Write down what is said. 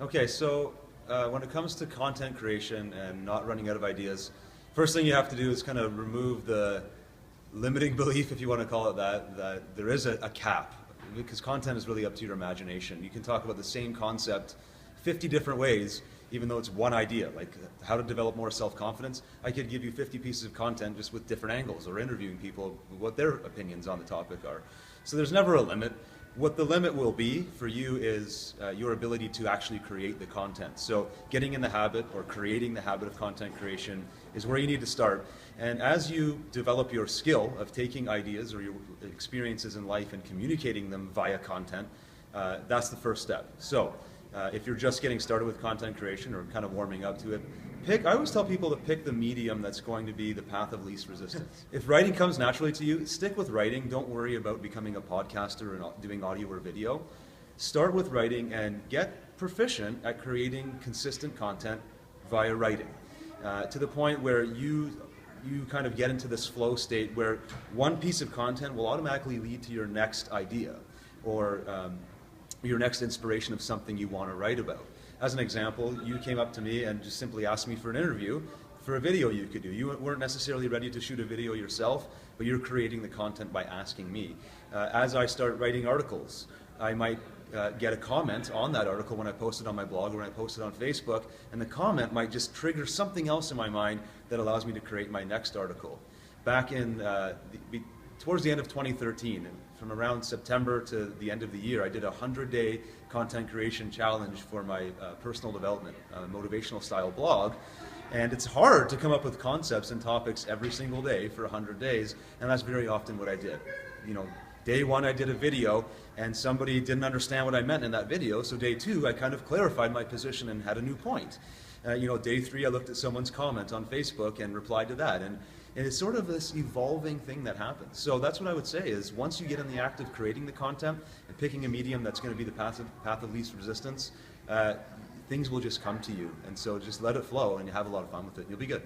Okay, so when it comes to content creation and not running out of ideas, first thing you have to do is kind of remove the limiting belief, if you want to call it that, that there is a cap, because content is really up to your imagination. You can talk about the same concept 50 different ways, even though it's one idea, like how to develop more self-confidence. I could give you 50 pieces of content just with different angles, or interviewing people, what their opinions on the topic are. So there's never a limit. What the limit will be for you is your ability to actually create the content. So getting in the habit or creating the habit of content creation is where you need to start. And as you develop your skill of taking ideas or your experiences in life and communicating them via content, that's the first step. So if you're just getting started with content creation or kind of warming up to it, I always tell people to pick the medium that's going to be the path of least resistance. If writing comes naturally to you, stick with writing. Don't worry about becoming a podcaster and doing audio or video. Start with writing and get proficient at creating consistent content via writing, to the point where you kind of get into this flow state where one piece of content will automatically lead to your next idea or your next inspiration of something you want to write about. As an example, you came up to me and just simply asked me for an interview for a video you could do. You weren't necessarily ready to shoot a video yourself, but you're creating the content by asking me. As I start writing articles, I might get a comment on that article when I post it on my blog or when I post it on Facebook, and the comment might just trigger something else in my mind that allows me to create my next article. Back in towards the end of 2013, from around September to the end of the year, I did a 100-day content creation challenge for my personal development, motivational style blog. And it's hard to come up with concepts and topics every single day for 100 days, and that's very often what I did. Day one I did a video, and somebody didn't understand what I meant in that video, so day two I kind of clarified my position and had a new point. Day three I looked at someone's comment on Facebook and replied to that. And it's sort of this evolving thing that happens. So that's what I would say is once you get in the act of creating the content and picking a medium that's going to be the path of least resistance, things will just come to you. And so just let it flow and you have a lot of fun with it. You'll be good.